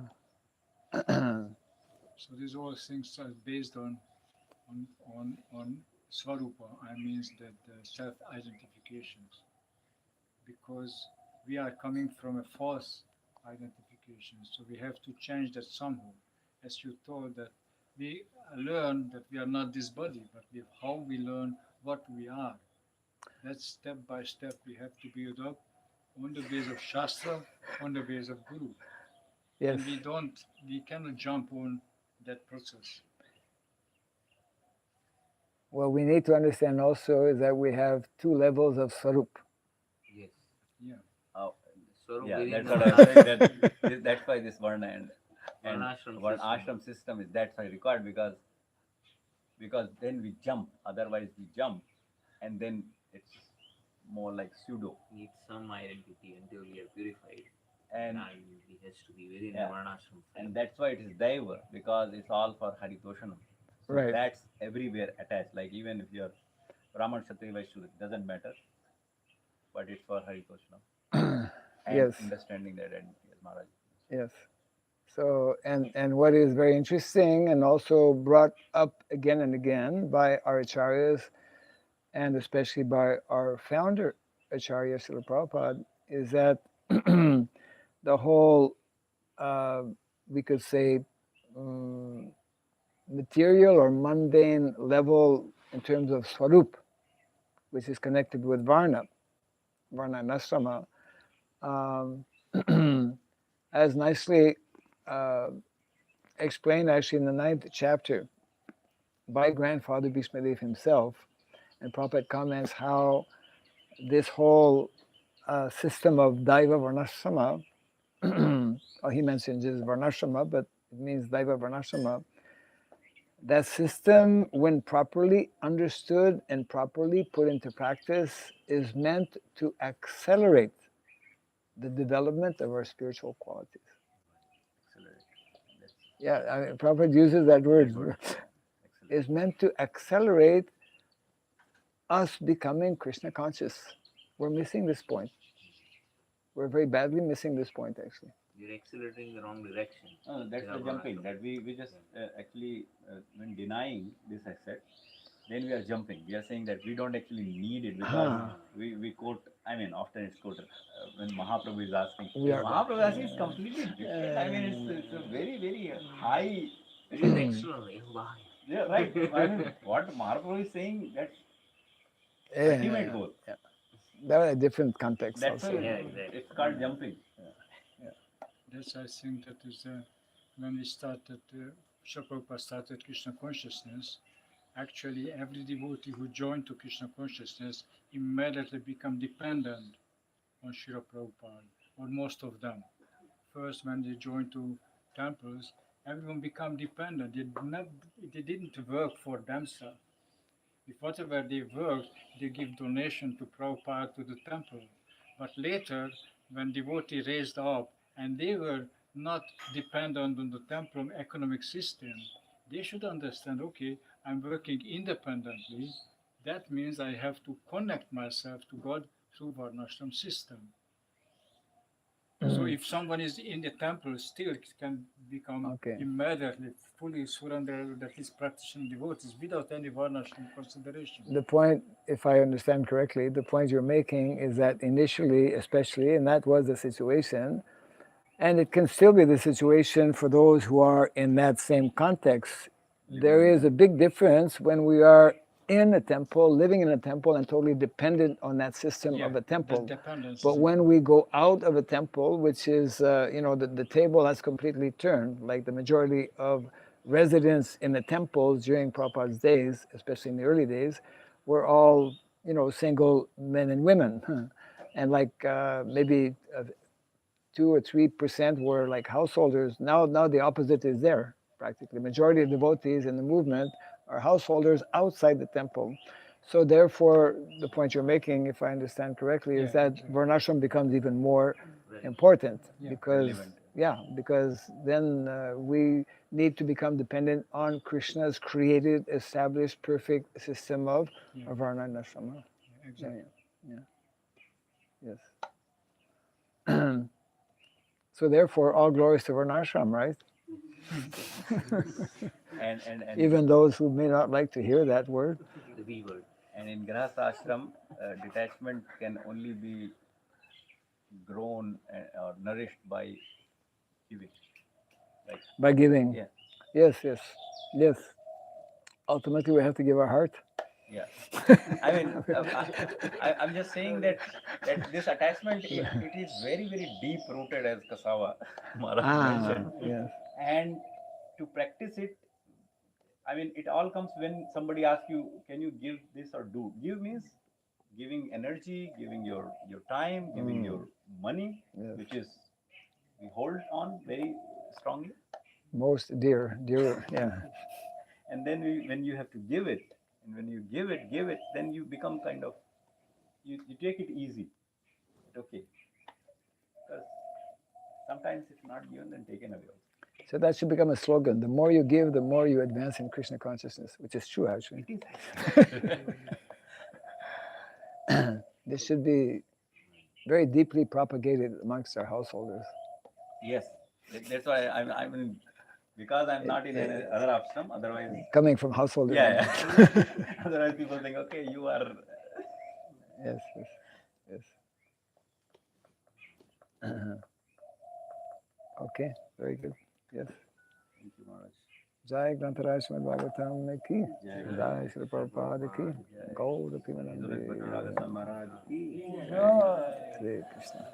E: So these all things are based on swarupa. I means that the self-identifications, because we are coming from a false identification. So we have to change that somehow. As you told that we learn that we are not this body, but how we learn what we are. That's step by step we have to build up on the base of Shastra, on the base of Guru.
A: Yes.
E: And we cannot jump on that process.
A: What we need to understand also is that we have two levels of Swarup.
C: Yes.
E: Yeah.
B: Oh,
C: Swarup
B: yeah,
C: within
B: that's
C: the
B: what I was saying. That's why this Varna and
C: Varnashram
B: ashram system is that's why required because then we jump. Otherwise, we jump, and then it's more like pseudo.
C: needs some identity until we are purified.
B: And
C: Now it has to be within
B: yeah,
C: the Varnashram.
B: and that's why it is Daiva because it's all for Haritoshanam. So
A: Right.
B: that's everywhere attached. Like even if you're Brahman, Kshatriya, Vaishya, it doesn't matter, but it's for Haritoshanam. And
A: Yes.
B: understanding the identity as Maharaj.
A: Yes. So, and what is very interesting and also brought up again and again by our acharyas, and especially by our founder, Acharya Srila Prabhupada, is that the whole, we could say, material or mundane level in terms of Swarup, which is connected with Varna and Asrama, as nicely explained actually in the 9th chapter by Grandfather Bhishmadev himself, and Prabhupada comments how this whole system of Daiva Varnashrama, well, he mentions it as Varnashrama, but it means Daiva Varnashrama, that system, when properly understood and properly put into practice, is meant to accelerate the development of our spiritual qualities.
B: Accelerate.
A: Yeah, I mean, Prabhupada uses that word. Is meant to accelerate us becoming Krishna conscious. We're missing this point. We're very badly missing this point, actually.
C: You're accelerating the wrong direction.
B: That's the jumping. That we just actually, when denying this asset, then we are jumping. We are saying that we don't actually need it because we quote, I mean, often it's quoted when Mahaprabhu is asking. Mahaprabhu is asking is completely different. I mean, it's a very, very high.
C: It is extraordinary.
B: Yeah, right. I mean, what Mahaprabhu is saying, that's ultimate goal.
A: Yeah. That was a different context
B: That's
A: also.
B: why it's called jumping.
E: That's, I think, that is when we started, Prabhupada started Krishna consciousness. Actually, every devotee who joined to Krishna consciousness immediately become dependent on Srila Prabhupada, or most of them. First, when they joined to temples, everyone become dependent. They didn't work for themselves. If whatever they worked, they give donation to Prabhupada to the temple. But later, when devotee raised up, and they were not dependent on the temple economic system, they should understand, okay, I'm working independently. That means I have to connect myself to God through Varnashram system. So if someone is in the temple, still can become immediately fully surrendered, that is practicing devotees without any Varnashram consideration.
A: The point, if I understand correctly, the point you're making is that initially, especially, and that was the situation, and it can still be the situation for those who are in that same context, there is a big difference when we are in a temple, living in a temple, and totally dependent on that system of a temple. But when we go out of a temple, which is, the table has completely turned, like the majority of residents in the temples during Prabhupada's days, especially in the early days, were all, single men and women. And like maybe 2 or 3% were like householders. Now the opposite is there, practically. Majority of devotees in the movement are householders outside the temple. So therefore, the point you're making, if I understand correctly, is that Varnashram becomes even more important because then we need to become dependent on Krishna's created, established, perfect system of Varna and Ashrama.
E: Exactly.
A: Yes. So therefore, all glories to Varnashram, right?
B: and
A: even those who may not like to hear that word.
C: The V word.
B: And in Grahastha ashram, detachment can only be grown or nourished by giving. Like,
A: By giving.
B: yeah,
A: Yes, yes, yes. Ultimately, we have to give our heart.
B: yeah. I mean, I'm just saying that this attachment, it is very, very deep rooted, as Kasawa Maharaj mentioned.
A: Yes.
B: And to practice it, I mean, it all comes when somebody asks you, can you give this or do? Give means giving energy, giving your time, giving your money,
A: Yes.
B: which is we hold on very strongly.
A: Most dear, yeah.
B: And then when you have to give it, and when you give it, then you become kind of, you take it easy. Okay. Because sometimes if not given, then taken away also.
A: So that should become a slogan. The more you give, the more you advance in Krishna consciousness, which is true, actually.
B: It is.
A: This should be very deeply propagated amongst our householders.
B: Yes. That's why I mean, because I'm not in any other ashram, otherwise.
A: Coming from householder.
B: Yeah. Otherwise people think, okay, you are.
A: Yes, yes, yes. Okay, very good. Yes.
B: Thank you, Maharaj.
A: Jai Grantaraj Srimad Bhagavatam ki. Jai Srila Prabhupada ki. Gaur Pimanande.
B: Maharaj ki.
A: Hare Krishna.